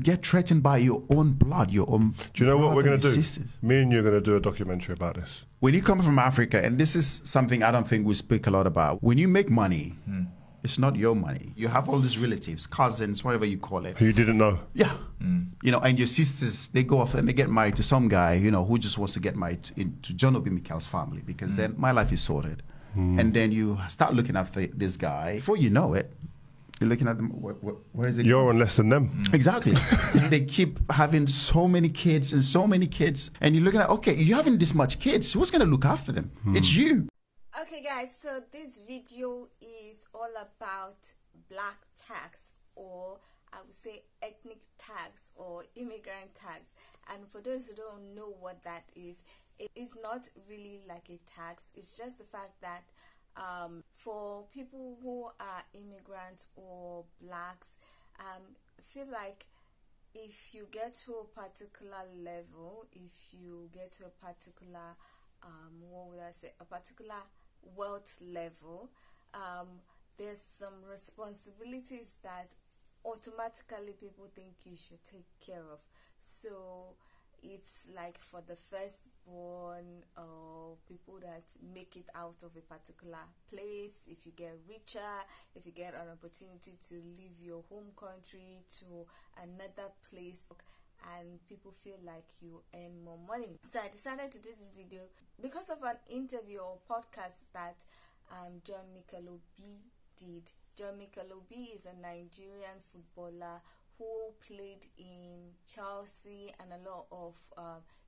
Get threatened by your own blood, your own. Do you know what we're going to do? Sisters. Me and you are going to do a documentary about this. When you come from Africa, and this is something I don't think we speak a lot about, when you make money, it's not your money. You have all these relatives, cousins, whatever you call it. Who you didn't know. Yeah. You know, and your sisters, they go off and they get married to some guy, you know, who just wants to get married to John Obi Mikel's family, because then my life is sorted. And then you start looking after this guy. Before you know it, you're looking at them, where is it? You're on less than them. Exactly. They keep having so many kids and so many kids. And you're looking at, okay, you're having this much kids. Who's going to look after them? It's you. Okay, guys, so this video is all about black tax, or I would say ethnic tax or immigrant tax. And for those who don't know what that is, it is not really like a tax. It's just the fact that for people who are immigrants or blacks, I feel like if you get to a particular level, if you get to a particular, what would I say, a particular wealth level, there's some responsibilities that automatically people think you should take care of. So it's like for the firstborn, or people that make it out of a particular place. If you get richer, if you get an opportunity to leave your home country to another place, and people feel like you earn more money. So I decided to do this video because of an interview or podcast that John Mikelobi did. John Mikelobi is a Nigerian footballer who played in Chelsea and a lot of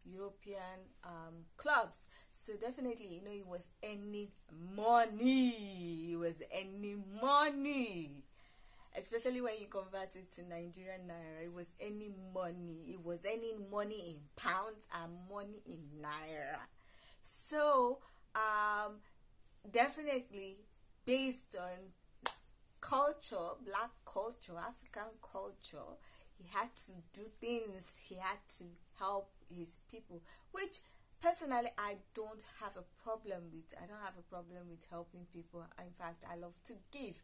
European clubs. So definitely, you know, he was earning money. He was earning money. Especially when you convert it to Nigerian naira, it was earning money. It was earning money in pounds and money in naira. So definitely based on culture, black culture, African culture, he had to do things. He had to help his people, which personally I don't have a problem with. I don't have a problem with helping people. In fact, I love to give.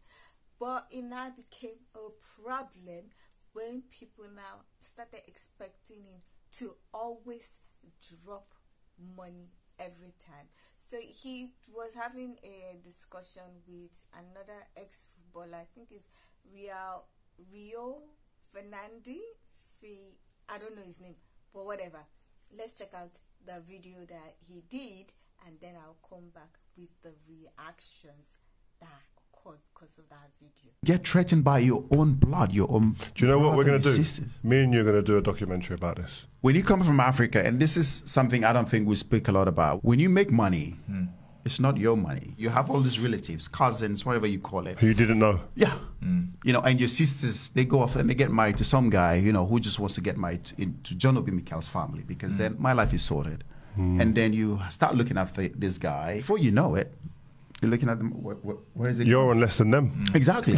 But it now became a problem when people now started expecting him to always drop money every time. So he was having a discussion with another ex-footballer, I think it's Rio Fernandi. I don't know his name, but whatever. Let's check out the video that he did, and then I'll come back with the reactions that because of that video. Get threatened by your own blood, your own. Do you know what we're going to do? Sisters. Me and you are going to do a documentary about this. When you come from Africa, and this is something I don't think we speak a lot about, when you make money, it's not your money. You have all these relatives, cousins, whatever you call it. Who you didn't know. Yeah. You know, and your sisters, they go off and they get married to some guy, you know, who just wants to get married to John Obi Mikel's family, because then my life is sorted. And then you start looking after this guy. Before you know it, you're looking at them, where is it? You're on less than them. Exactly.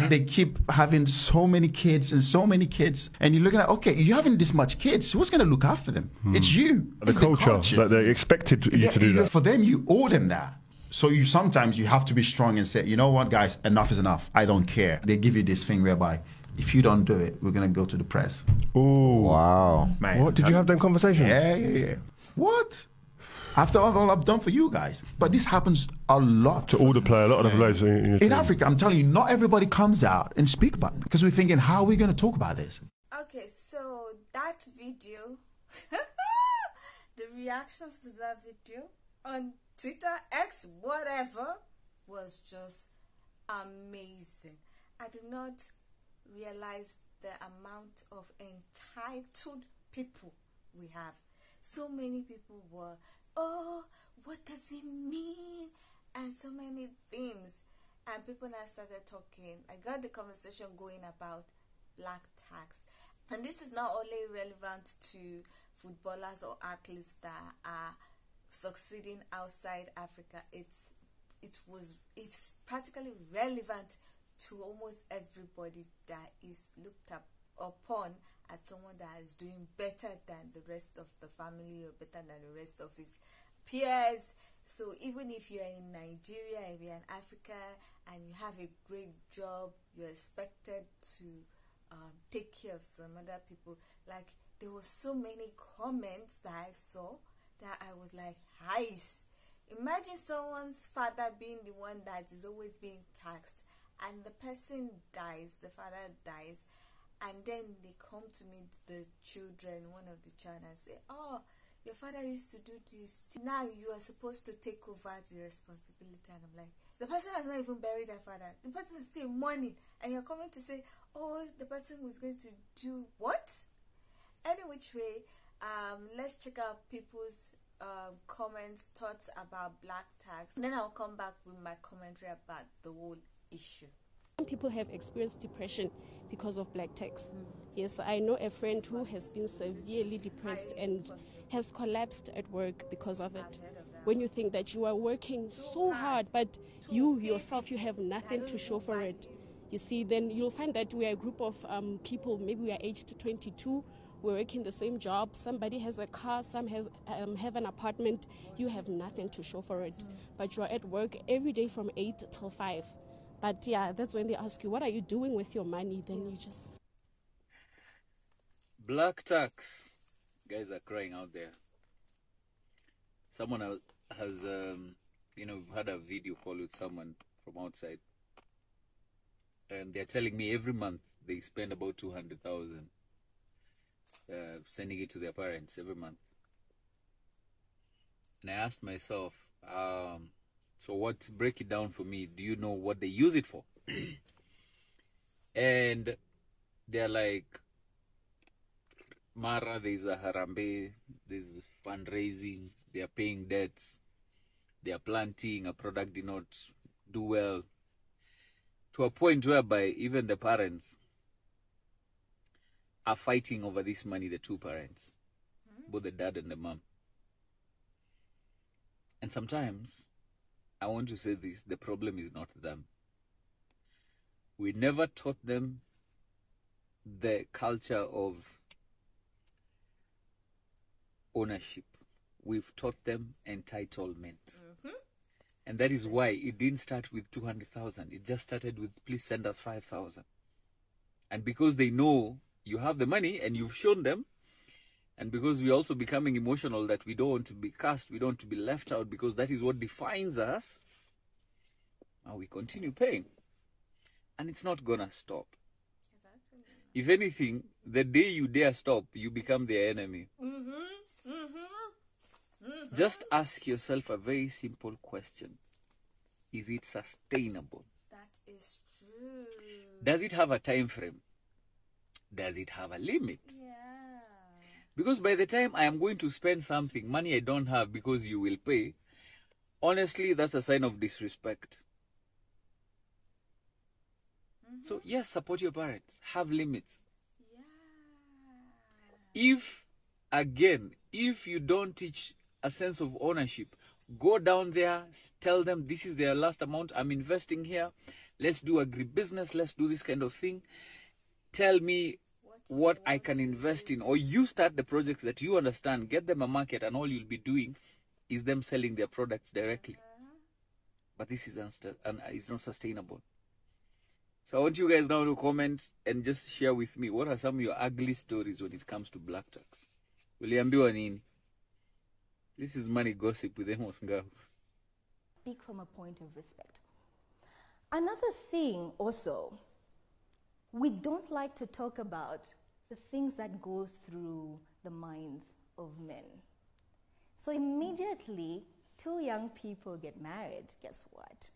They keep having so many kids and so many kids. And you're looking at, okay, you're having this much kids. Who's going to look after them? It's you. The culture that they expected you to do that. For them, you owe them that. So sometimes you have to be strong and say, you know what, guys, enough is enough. I don't care. They give you this thing whereby, if you don't do it, we're going to go to the press. Oh. Wow. Man, What? Did you have them conversations? Yeah. What? After all I've done for you guys. But this happens a lot. To all the players, a lot of the players in your team. In Africa, I'm telling you, not everybody comes out and speak about it, because we're thinking, how are we going to talk about this? Okay, so that video, the reactions to that video on Twitter, X, whatever, was just amazing. I did not realize the amount of entitled people we have. So many people were, oh, what does it mean? And so many things. And people now started talking. I got the conversation going about black tax. And this is not only relevant to footballers or athletes that are succeeding outside Africa. It's practically relevant to almost everybody that is looked upon as someone that is doing better than the rest of the family or better than the rest of his peers. So even if you're in Nigeria, if you're in Africa and you have a great job, you're expected to take care of some other people. Like, there were so many comments that I saw that I was like, "Heis." Imagine someone's father being the one that is always being taxed, and the person dies, the father dies, and then they come to meet the children, one of the children, and say, "Oh, your father used to do this. Now you are supposed to take over the responsibility." And I'm like, the person has not even buried their father. The person is still mourning, and you're coming to say, "Oh, the person was going to do what?" Any which way, let's check out people's comments, thoughts about black tax. And then I'll come back with my commentary about the whole issue. Some people have experienced depression because of black tax. Yes, I know a friend who has been severely depressed and has collapsed at work because of it. When you think that you are working so hard, but you yourself, you have nothing to show for it. You see, then you'll find that we are a group of people, maybe we are aged 22, we're working the same job, somebody has a car, some have an apartment, you have nothing to show for it. But you're at work every day from 8 till 5. But yeah, that's when they ask you, what are you doing with your money? Then you just... Black tax. Guys are crying out there. Someone has had a video call with someone from outside. And they're telling me every month they spend about 200,000 sending it to their parents every month. And I asked myself, so what, break it down for me, do you know what they use it for? And they're like, Mara, there's a harambe, there's fundraising, they are paying debts, they are planting, a product did not do well, to a point whereby even the parents are fighting over this money, the two parents, both the dad and the mom. And sometimes, I want to say this, the problem is not them. We never taught them the culture of ownership. We've taught them entitlement. And that is why it didn't start with 200,000. It just started with, please send us 5,000. And because they know you have the money and you've shown them, and because we're also becoming emotional that we don't want to be cast, we don't want to be left out, because that is what defines us, now we continue paying. And it's not gonna stop. If anything, the day you dare stop, you become their enemy. Just ask yourself a very simple question. Is it sustainable? That is true. Does it have a time frame? Does it have a limit? Yeah. Because by the time I am going to spend something, money I don't have because you will pay, honestly, that's a sign of disrespect. So yes, support your parents. Have limits. Yeah. If you don't teach a sense of ownership, go down there, tell them this is their last amount, I'm investing here, let's do agribusiness, let's do this kind of thing. Tell me what I can invest in, or you start the projects that you understand, get them a market, and all you'll be doing is them selling their products directly. But this is not sustainable. So I want you guys now to comment and just share with me, what are some of your ugly stories when it comes to black tax? Uliambiwa nini? This is money gossip with Amos Ngao. Speak from a point of respect. Another thing also, we don't like to talk about the things that goes through the minds of men. So immediately, two young people get married, guess what?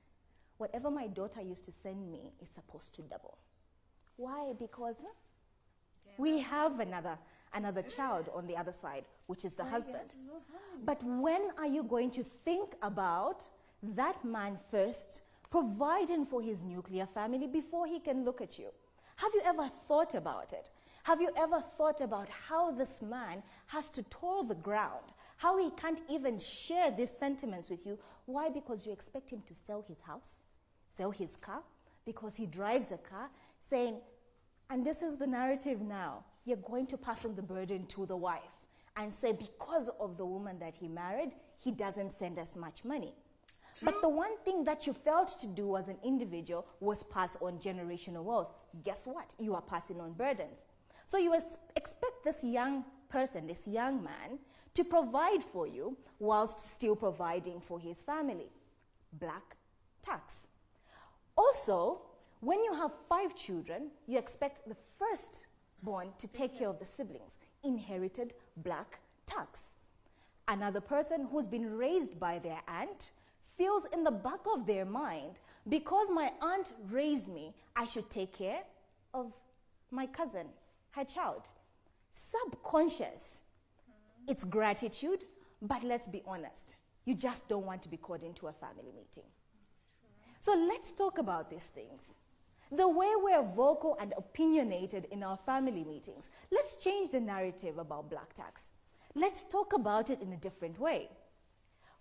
Whatever my daughter used to send me is supposed to double. Why? Because we have another child on the other side, which is the husband. But when are you going to think about that man first providing for his nuclear family before he can look at you? Have you ever thought about it? Have you ever thought about how this man has to toil the ground, how he can't even share these sentiments with you? Why? Because you expect him to sell his house, sell his car, because he drives a car, saying, and this is the narrative now, you're going to pass on the burden to the wife and say, because of the woman that he married, he doesn't send us much money. But the one thing that you failed to do as an individual was pass on generational wealth. Guess what? You are passing on burdens. So you expect this young person, this young man, to provide for you whilst still providing for his family. Black tax. Also, when you have 5 children, you expect the firstborn to take care of the siblings. Inherited black tax. Another person who's been raised by their aunt feels in the back of their mind, because my aunt raised me, I should take care of my cousin, her child. Subconscious. It's gratitude, but let's be honest. You just don't want to be called into a family meeting. So let's talk about these things. The way we're vocal and opinionated in our family meetings. Let's change the narrative about black tax. Let's talk about it in a different way.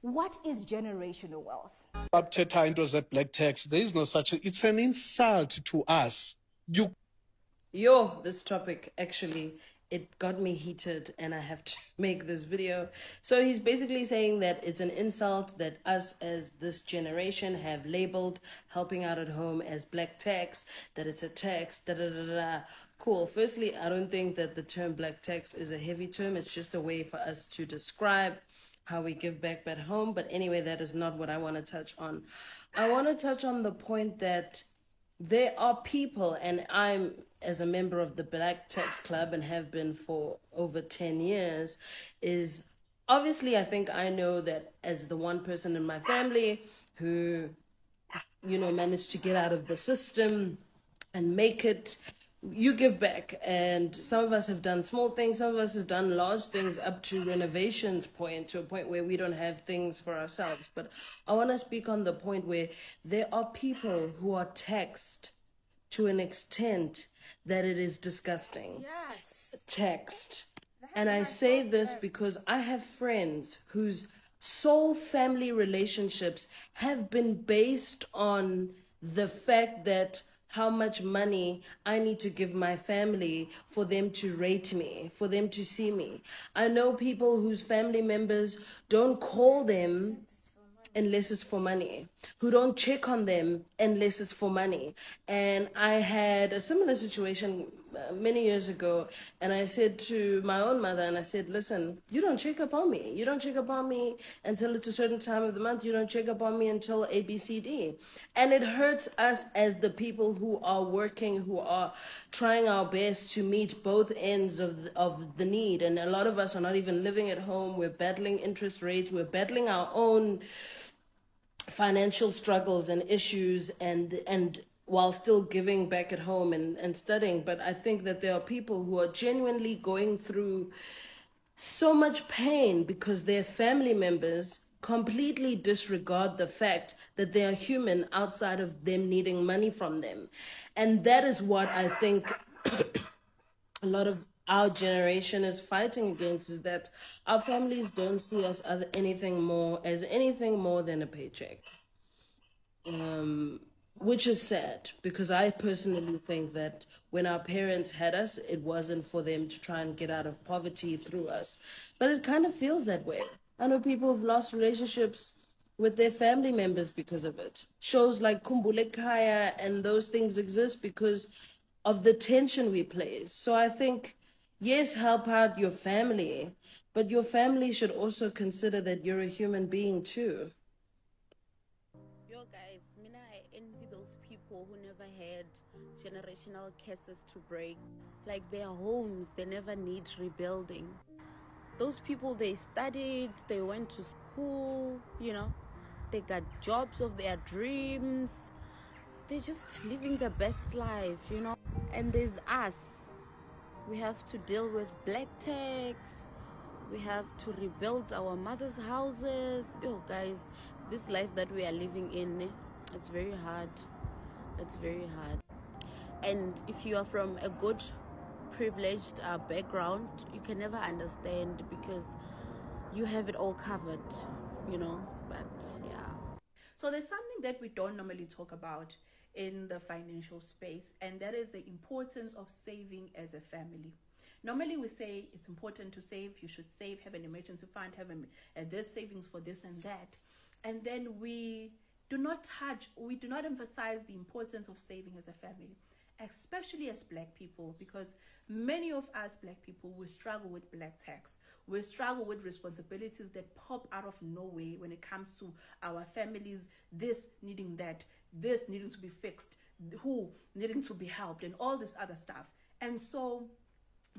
What is generational wealth? Abthetha into ze black tax. There is no such. It's an insult to us. This topic actually, it got me heated and I have to make this video. So he's basically saying that it's an insult that us as this generation have labeled helping out at home as black tax, that it's a tax, Cool. Firstly, I don't think that the term black tax is a heavy term. It's just a way for us to describe how we give back at home. But anyway, that is not what I want to touch on. I want to touch on the point that there are people, and I'm as a member of the Black Tax Club and have been for over 10 years, is obviously I think I know that as the one person in my family who, managed to get out of the system and make it, you give back. And some of us have done small things, some of us have done large things up to renovations point, to a point where we don't have things for ourselves. But I want to speak on the point where there are people who are taxed to an extent that it is disgusting. Yes. Taxed. And I say this because I have friends whose sole family relationships have been based on the fact that how much money I need to give my family for them to rate me, for them to see me. I know people whose family members don't call them unless it's for money, who don't check on them unless it's for money. And I had a similar situation many years ago, and I said to my own mother, and I said, listen, you don't check up on me. You don't check up on me until it's a certain time of the month. You don't check up on me until ABCD. And it hurts us as the people who are working, who are trying our best to meet both ends of the need. And a lot of us are not even living at home. We're battling interest rates. We're battling our own financial struggles and issues, and while still giving back at home and studying. But I think that there are people who are genuinely going through so much pain because their family members completely disregard the fact that they are human outside of them needing money from them. And that is what I think a lot of our generation is fighting against, is that our families don't see us as anything more than a paycheck. Which is sad, because I personally think that when our parents had us, it wasn't for them to try and get out of poverty through us. But it kind of feels that way. I know people have lost relationships with their family members because of it. Shows like Kumbule Kaya and those things exist because of the tension we place. So I think, yes, help out your family, but your family should also consider that you're a human being too. Yo guys, Mina, I envy those people who never had generational curses to break. Like their homes, they never need rebuilding. Those people, they studied, they went to school, they got jobs of their dreams. They're just living the best life, And there's us. We have to deal with black tax. We have to rebuild our mother's houses. Yo, guys, this life that we are living in, it's very hard. It's very hard. And if you are from a good, privileged background, you can never understand because you have it all covered, But yeah. So there's something that we don't normally talk about in the financial space, and that is the importance of saving as a family. Normally we say it's important to save, you should save, have an emergency fund, have this savings for this and that. and then we do not emphasize the importance of saving as a family, especially as Black people, because many of us Black people, we struggle with black tax. We struggle with responsibilities that pop out of nowhere when it comes to our families, this needing that, this needing to be fixed, who needing to be helped, and all this other stuff. And so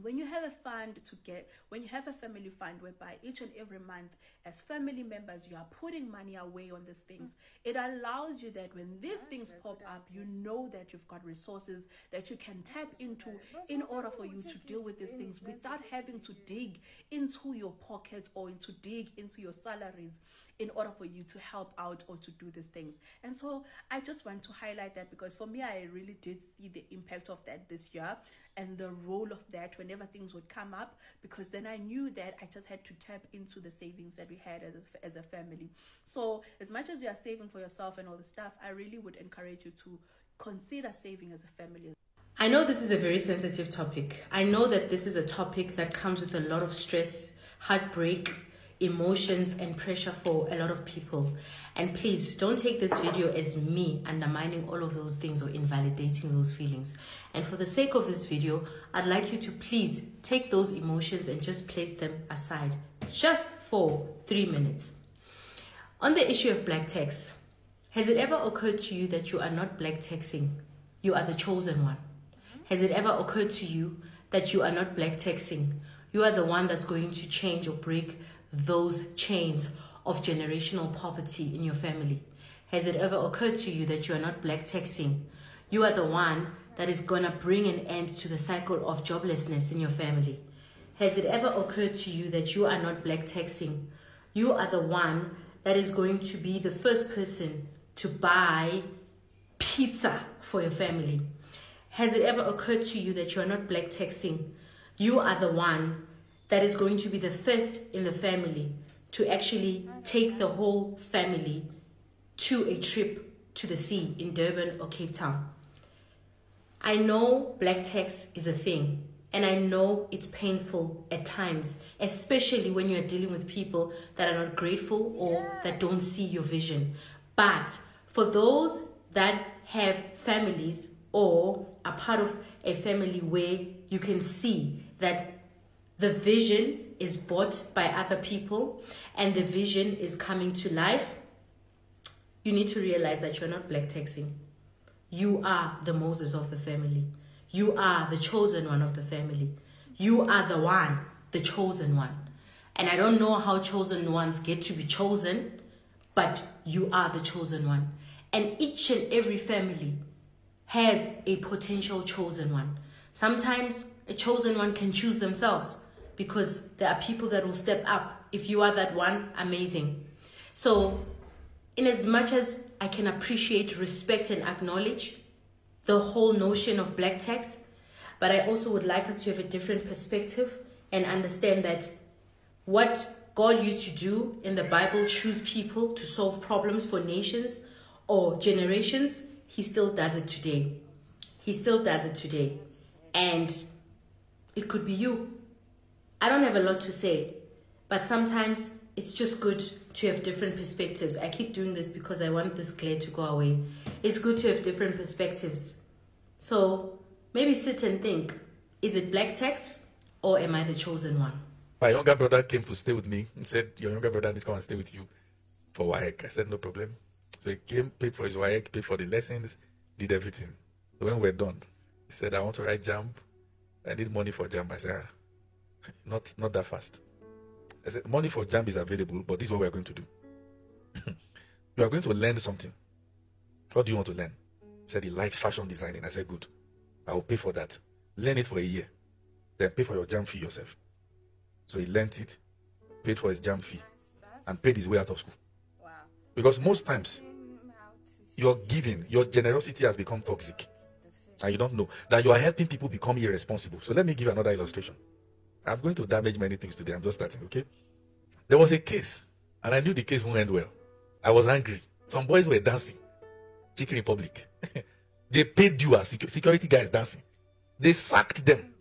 when you have a family fund whereby each and every month as family members you are putting money away on these things, it allows you that when these things pop up, you know that you've got resources that you can tap into in order for you to deal with these things without having to dig into your pockets or to dig into your salaries in order for you to help out or to do these things. And so I just want to highlight that, because for me, I really did see the impact of that this year and the role of that whenever things would come up, because then I knew that I just had to tap into the savings that we had as a family. So as much as you are saving for yourself and all the stuff, I really would encourage you to consider saving as a family. I know this is a very sensitive topic. I know that this is a topic that comes with a lot of stress, heartbreak, emotions and pressure for a lot of people. And please don't take this video as me undermining all of those things or invalidating those feelings. And for the sake of this video, I'd like you to please take those emotions and just place them aside just for 3 minutes. On the issue of black tax, has it ever occurred to you that you are not black taxing? You are the chosen one. Has it ever occurred to you that you are not black taxing? You are the one that's going to change or break those chains of generational poverty in your family? Has it ever occurred to you that you are not black taxing? You are the one that is going to bring an end to the cycle of joblessness in your family. Has it ever occurred to you that you are not black taxing? You are the one that is going to be the first person to buy pizza for your family. Has it ever occurred to you that you are not black taxing? You are the one that is going to be the first in the family to actually take the whole family to a trip to the sea in Durban or Cape Town. I know black tax is a thing, and I know it's painful at times, especially when you're dealing with people that are not grateful or that don't see your vision. But for those that have families or are part of a family where you can see that the vision is bought by other people and the vision is coming to life, you need to realize that you're not black taxing. You are the Moses of the family. You are the chosen one of the family. You are the one, the chosen one. And I don't know how chosen ones get to be chosen, but you are the chosen one. And each and every family has a potential chosen one. Sometimes a chosen one can choose themselves, because there are people that will step up. If you are that one, amazing. So in as much as I can appreciate, respect, and acknowledge the whole notion of black tax, but I also would like us to have a different perspective and understand that what God used to do in the Bible, choose people to solve problems for nations or generations, he still does it today. He still does it today. And it could be you. I don't have a lot to say, but sometimes it's just good to have different perspectives. I keep doing this because I want this glare to go away. It's good to have different perspectives. So maybe sit and think, is it black tax or am I the chosen one? My younger brother came to stay with me and said, your younger brother needs to come and stay with you for WAEC. I said, no problem. So he came, paid for his WAEC, paid for the lessons, did everything. So when we're done, he said, I want to write JAMB. I need money for JAMB. I said, not that fast. I said, money for JAMB is available, but this is what we are going to do. You are going to learn something. What do you want to learn? He said he likes fashion designing. I said, good. I will pay for that. Learn it for a year. Then pay for your JAMB fee yourself. So he learned it, paid for his JAMB fee, and paid his way out of school. Wow. Because most times, your giving, your generosity has become toxic. And you don't know that you are helping people become irresponsible. So let me give you another illustration. I'm going to damage many things today. I'm just starting, okay? There was a case, and I knew the case won't end well. I was angry. Some boys were dancing. Chicken Republic. They paid due as security guys dancing. They sacked them.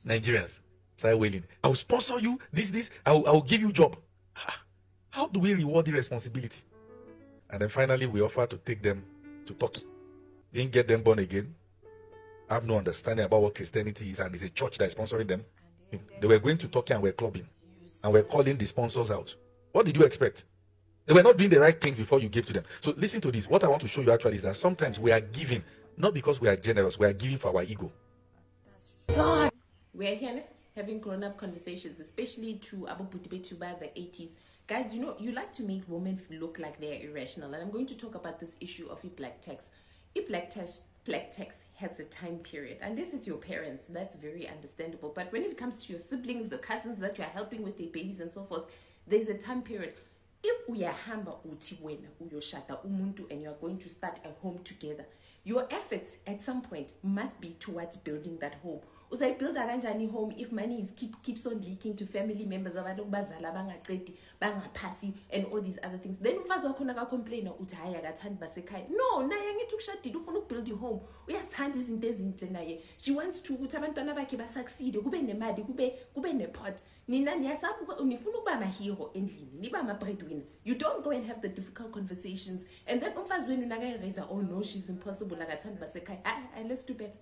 Nigerians started wailing. I will sponsor you, this. I will give you a job. How do we reward irresponsibility? And then finally, we offered to take them to Turkey. Didn't get them born again. Have no understanding about what Christianity is, and it's a church that is sponsoring them. They were going to Turkey and were clubbing, and were calling the sponsors out. What did you expect? They were not doing the right things before you gave to them. So listen to this. What I want to show you actually is that sometimes we are giving, not because we are generous, we are giving for our ego. We are here having grown-up conversations, especially to Abu Petite by the 80s. Guys, you know, you like to make women look like they're irrational. And I'm going to talk about this issue of black tax. Black tax has a time period. And this is your parents. That's very understandable. But when it comes to your siblings, the cousins that you are helping with their babies and so forth, there's a time period. If we are hamba uti wena uyoshada umuntu and you are going to start a home together, your efforts at some point must be towards building that home. Uza build a kanjani home if money keeps on leaking to family members, abantu bazala bangaqedi bangapasi and all these other things. Then umfazi wakho naka complain uthi hayi akathandi basekhaya. No, naye ngithi ukushadile ufuna ukubuild a home. Uyasithanda izinto ezinhle naye. She wants to ukuthi abantwana bakhe basucceed, kube nemali, kube nepot. Nina niyasabuka unifuna ukuba amahero endlini, niba ama breadwinner. You don't go and have the difficult conversations and then umfazi wenu naka raise, oh no, she's impossible, akathandi basekhaya. Let's do better.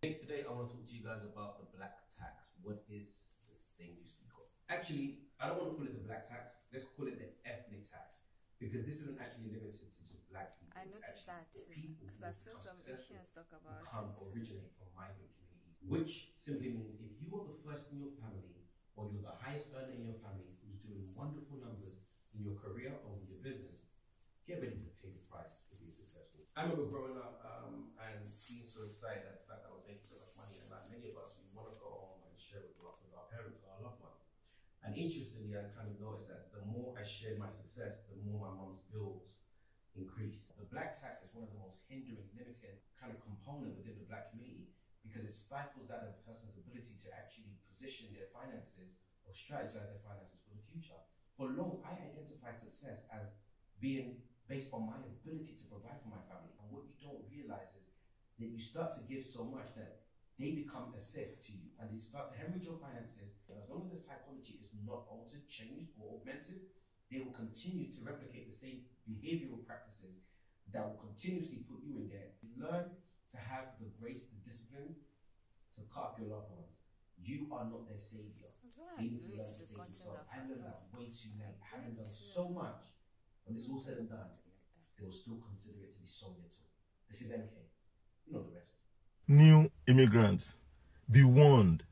Today I want to talk to you guys about the black tax. What is this thing you speak of? Actually, I don't want to call it the black tax. Let's call it the ethnic tax, because this isn't actually limited to just black people. I noticed that too, because I've seen some Asians talk about originate from migrant communities, which simply means if you are the first in your family or you're the highest earner in your family who's doing wonderful numbers in your career or with your business, get ready to pay the price for being successful. I remember growing up and being so excited at the fact that I was making so much money, and like many of us, we want to go home and share with our parents or our loved ones. And interestingly, I kind of noticed that the more I shared my success, the more my mom's bills increased. The black tax is one of the most hindering, limiting kind of component within the black community, because it stifles that a person's ability to actually position their finances or strategize their finances for the future. For long, I identified success as being based on my ability to provide for my family. And what you don't realize is that you start to give so much that they become a sieve to you, and they start to hemorrhage your finances. And as long as their psychology is not altered, changed, or augmented, they will continue to replicate the same behavioral practices that will continuously put you in debt. You learn to have the grace, the discipline to cut off your loved ones. You are not their savior. They need to learn to save themselves. I learned that way too late. Having done so much, when it's all said and done, they will still consider it to be so little. This is MK. You know the rest. New immigrants, be warned.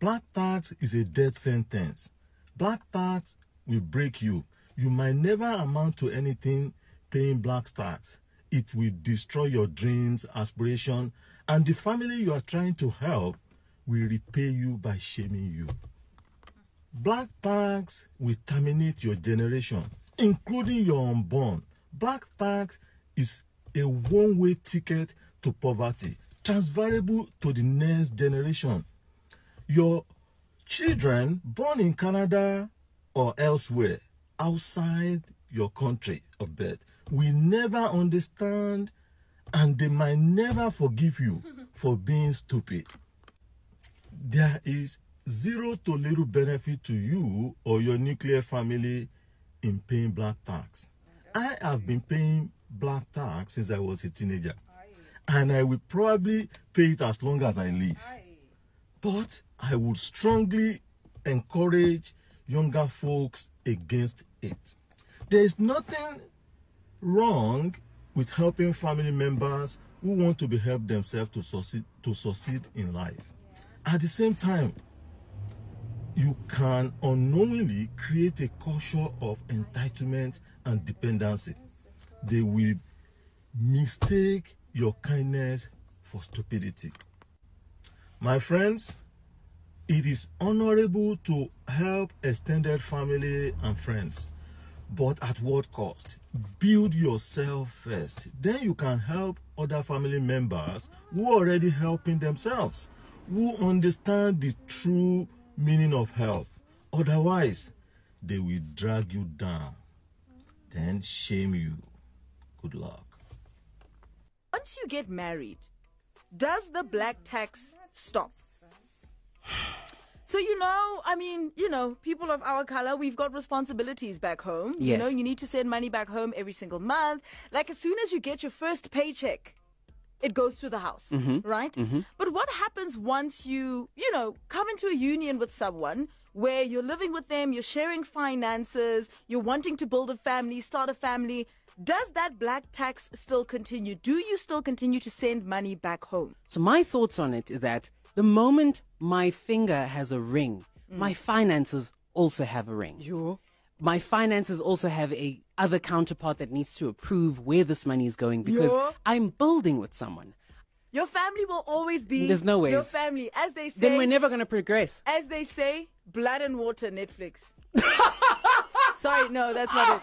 Black tax is a death sentence. Black tax will break you. You might never amount to anything paying black tax. It will destroy your dreams, aspirations, and the family you are trying to help will repay you by shaming you. Black tax will terminate your generation, including your unborn. Black tax is a one-way ticket to poverty, transferable to the next generation. Your children born in Canada or elsewhere outside your country of birth will never understand, and they might never forgive you for being stupid. There is zero to little benefit to you or your nuclear family in paying black tax. I have been paying black tax since I was a teenager, and I will probably pay it as long as I live. But I would strongly encourage younger folks against it. There is nothing wrong with helping family members who want to be helped themselves to succeed in life. At the same time, you can unknowingly create a culture of entitlement and dependency. They will mistake your kindness for stupidity. My friends, it is honorable to help extended family and friends, but at what cost? Build yourself first. Then you can help other family members who are already helping themselves, who understand the true meaning of help. Otherwise, they will drag you down, then shame you. Good luck. Once you get married, does the black tax stop? So, I mean, people of our color, we've got responsibilities back home. Yes. You need to send money back home every single month. Like, as soon as you get your first paycheck, it goes to the house, right? But what happens once you, come into a union with someone where you're living with them, you're sharing finances, you're wanting to build a family, start a family? Does that black tax still continue? Do you still continue to send money back home? So my thoughts on it is that the moment my finger has a ring, my finances also have a ring. My finances also have a other counterpart that needs to approve where this money is going, because I'm building with someone. Your family will always be There's no ways. your family. As they say, Then we're never going to progress. As they say, blood and water Netflix. Sorry, no, that's not it.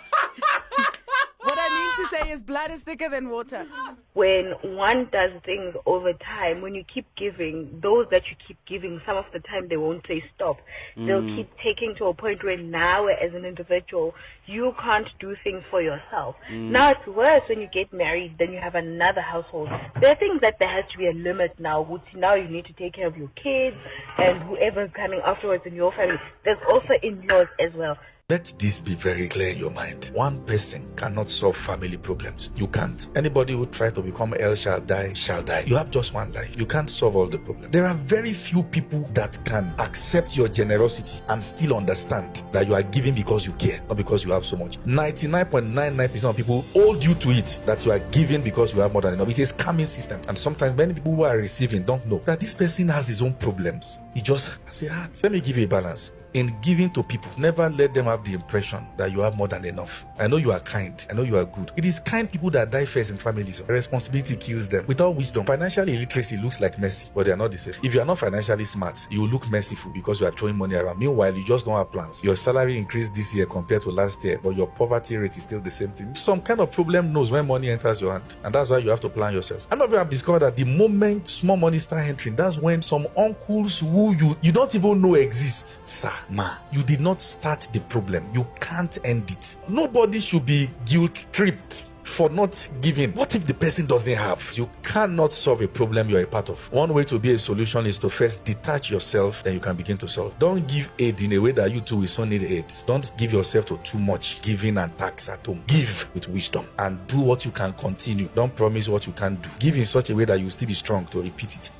What I mean to say is blood is thicker than water. When one does things over time, when you keep giving, those that you keep giving, some of the time they won't say stop. They'll keep taking to a point where now as an individual, you can't do things for yourself. Now it's worse when you get married, then you have another household. There are things that there has to be a limit now. Now you need to take care of your kids and whoever's coming afterwards in your family. There's also in-laws as well. Let this be very clear in your mind. One person cannot solve family problems. You can't. Anybody who tries to become El Shaddai shall die. You have just one life. You can't solve all the problems. There are very few people that can accept your generosity and still understand that you are giving because you care, not because you have so much. 99.99% of people hold you to it, that you are giving because you have more than enough. It's a scamming system. And sometimes many people who are receiving don't know that this person has his own problems. He just has a heart. Let me give you a balance. In giving to people, never let them have the impression that you have more than enough. I know you are kind. I know you are good. It is kind people that die first in families. Responsibility kills them. Without wisdom, financial illiteracy looks like mercy, but they are not the same. If you are not financially smart, you will look merciful because you are throwing money around. Meanwhile, you just don't have plans. Your salary increased this year compared to last year, but your poverty rate is still the same thing. Some kind of problem knows when money enters your hand, and that's why you have to plan yourself. I know you have discovered that the moment small money start entering, that's when some uncles who you don't even know exist, sir, ma, you did not start the problem. You can't end it. Nobody should be guilt-tripped for not giving. What if the person doesn't have? You cannot solve a problem you're a part of. One way to be a solution is to first detach yourself, then you can begin to solve. Don't give aid in a way that you too will so need aid. Don't give yourself to too much giving and tax at home. Give with wisdom and do what you can continue. Don't promise what you can't do. Give in such a way that you will still be strong to repeat it.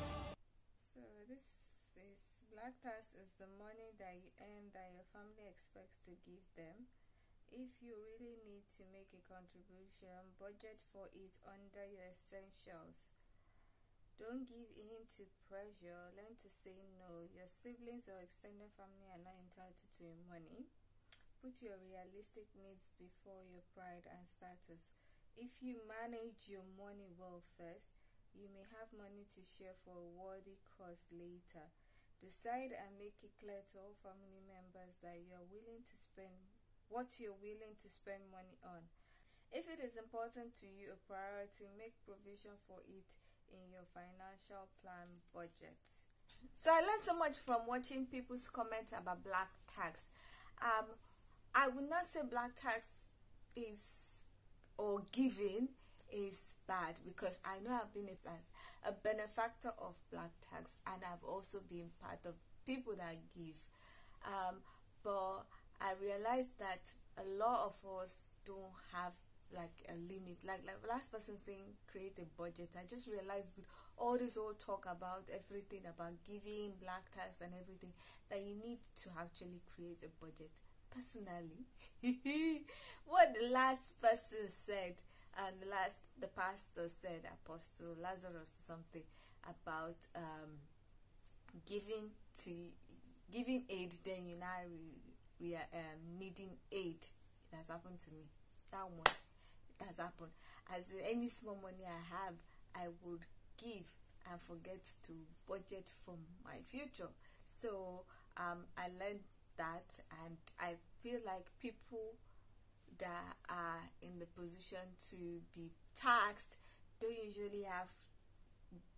So this is black tax is the money that you earn that your family expects to give them. If you really need to make a contribution, budget for it under your essentials. Don't give in to pressure. Learn to say no. Your siblings or extended family are not entitled to your money. Put your realistic needs before your pride and status. If you manage your money well first, you may have money to share for a worthy cause later. Decide and make it clear to all family members that you are willing to spend what you're willing to spend money on. If it is important to you, a priority, make provision for it in your financial plan budget. So I learned so much from watching people's comments about black tax. I would not say black tax is, or giving is bad, because I know I've been a benefactor of black tax, and I've also been part of people that give. But I realized that a lot of us don't have like a limit. Like last person saying create a budget. I just realized with all this whole talk about everything about giving, black tax and everything, that you need to actually create a budget. Personally, what the last person said, and the pastor said, Apostle Lazarus or something, about giving aid, then you now we are needing aid. It has happened to me. That one, it has happened. As any small money I have, I would give and forget to budget for my future. So I learned that, and I feel like people that are in the position to be taxed don't usually have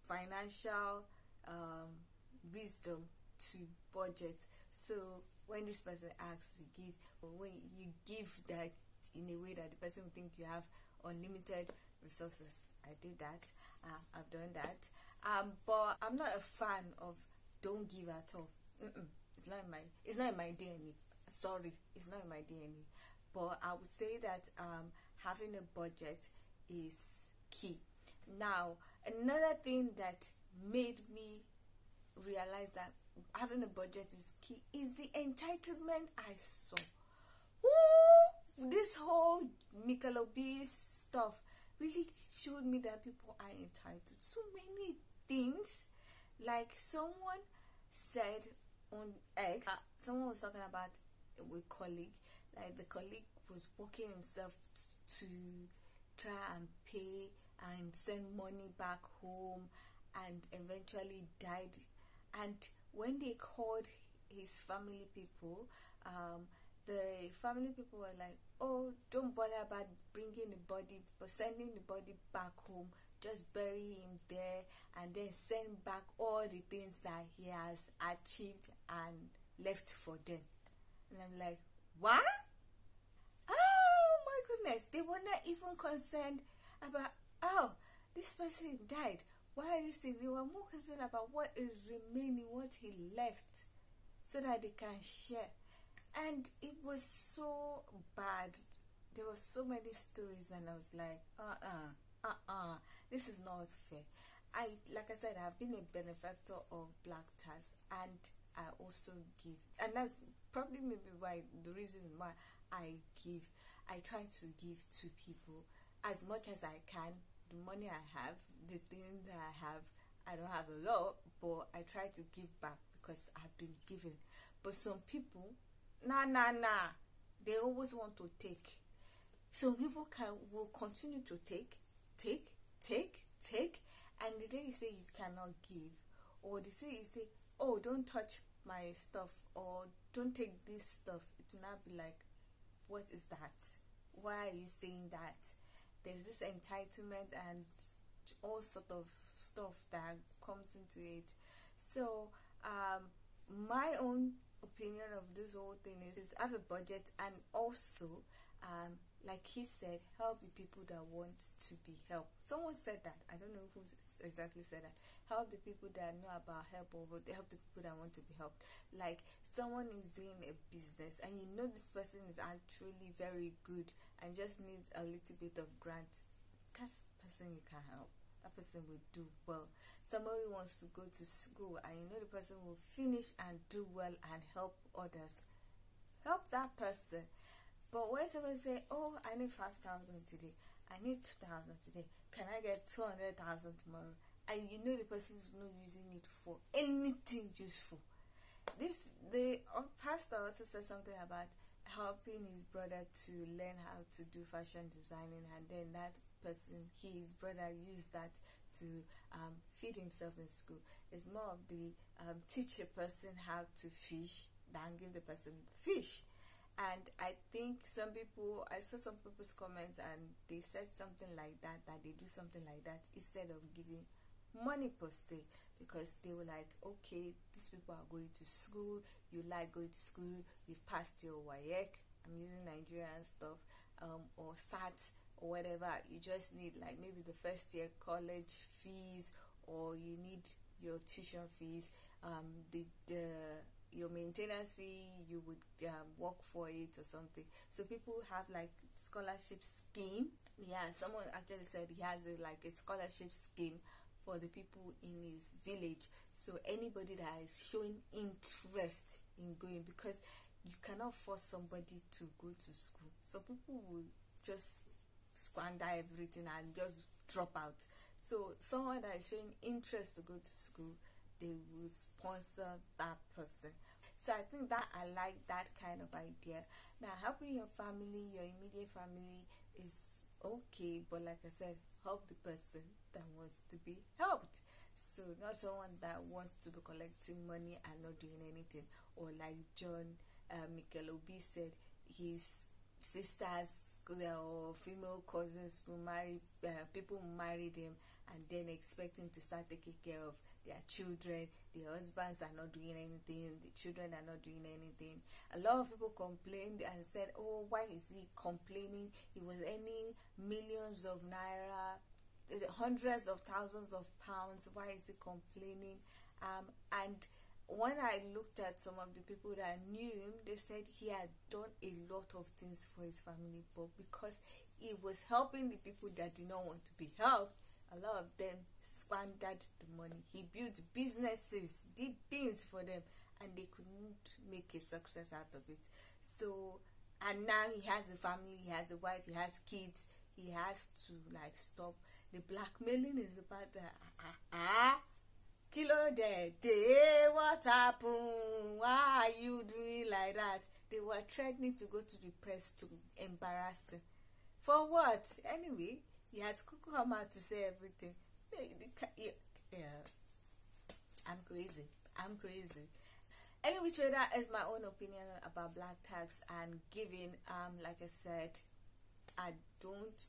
financial wisdom to budget. So when this person asks, we give, or when you give that in a way that the person will think you have unlimited resources. I did that. I've done that. But I'm not a fan of don't give at all. It's not in my DNA. Sorry, it's not in my DNA. But I would say that having a budget is key. Now, another thing that made me realize that having a budget is key is the entitlement I saw. Ooh, this whole Michelob stuff really showed me that people are entitled to so many things. Like someone said on X, someone was talking about a colleague, like the colleague was working himself to try and pay and send money back home, and eventually died. And when they called his family people, the family people were like, oh, don't bother about bringing the body, but sending the body back home, just bury him there and then send back all the things that he has achieved and left for them. And I'm like, what? Oh my goodness, they were not even concerned about, oh, this person died. Why are you saying? They were more concerned about what is remaining, what he left, so that they can share. And it was so bad. There were so many stories, and I was like, this is not fair. Like I said, I've been a benefactor of black tax, and I also give, and that's probably maybe why the reason why I give. I try to give to people as much as I can. The money I have, the things that I have, I don't have a lot, but I try to give back because I've been given. But some people, they always want to take. Some people will continue to take, and the day you say you cannot give, or the day you say, oh, don't touch my stuff, or don't take this stuff, it will not be like, what is that? Why are you saying that? There's this entitlement and all sort of stuff that comes into it. So my own opinion of this whole thing is have a budget, and also like he said, help the people that want to be helped. Someone said that, I don't know who exactly said that. Help the people that know about help, or help the people that want to be helped. Like someone is doing a business and you know this person is actually very good and just needs a little bit of grant. That person you can help. That person will do well. Somebody wants to go to school and you know the person will finish and do well and help others. Help that person. But when someone say, oh, I need 5,000 today, I need 2,000 today, can I get 200,000 tomorrow? And you know the person is not using it for anything useful. The pastor also said something about helping his brother to learn how to do fashion designing, and then that person, his brother, used that to feed himself in school. It's more of the teach a person how to fish than give the person fish. And I think some people, I saw some people's comments and they said something like that they do something like that instead of giving money per se, because they were like, okay, these people are going to school, you like going to school, you've passed your WAEC, I'm using Nigerian stuff, or SAT or whatever, you just need like maybe the first year college fees, or you need your tuition fees, your maintenance fee, you would work for it or something. So people have like scholarship scheme. Yeah, someone actually said he has like a scholarship scheme for the people in his village. So anybody that is showing interest in going, because you cannot force somebody to go to school. So people will just squander everything and just drop out. So someone that is showing interest to go to school, they will sponsor that person. So I think that I like that kind of idea. Now, helping your family, your immediate family is okay, but like I said, help the person that wants to be helped. So not someone that wants to be collecting money and not doing anything. Or like John Michelob said, his sisters or female cousins will marry, people will marry them and then expect him to start taking care of their children. The husbands are not doing anything, the children are not doing anything. A lot of people complained and said, oh, why is he complaining? He was earning millions of naira, hundreds of thousands of pounds. Why is he complaining? And when I looked at some of the people that knew him, they said he had done a lot of things for his family, but because he was helping the people that did not want to be helped, a lot of them squandered the money. He built businesses, did things for them, and they couldn't make a success out of it. So, and now he has a family, he has a wife, he has kids. He has to like stop. The blackmailing is about the kilo day, what happened? Why are you doing like that? They were threatening to go to the press to embarrass him. For what? Anyway, he has come out to say everything. Yeah, I'm crazy. Anyway, that is my own opinion about black tax and giving. Like I said, I don't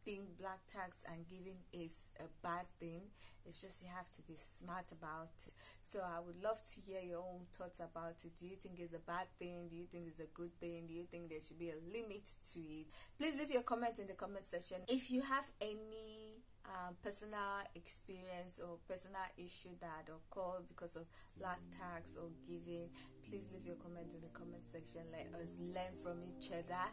think black tax and giving is a bad thing. It's just you have to be smart about it. So I would love to hear your own thoughts about it. Do you think it's a bad thing? Do you think it's a good thing? Do you think there should be a limit to it? Please leave your comment in the comment section. If you have any personal experience or personal issue that occurred because of black tax or giving, please leave your comment in the comment section. Let us learn from each other.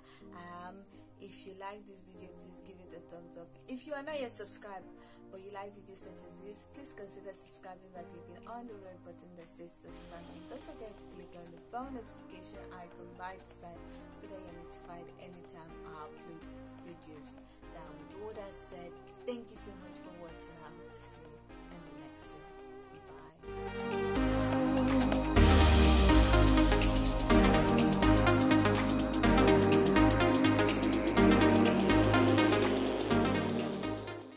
If you like this video, please give it a thumbs up. If you are not yet subscribed but you like videos such as this, please consider subscribing by clicking on the red button that says subscribe, and don't forget to click on the bell notification icon by the side so that you're notified anytime I upload videos. Now with all that said, thank you so much for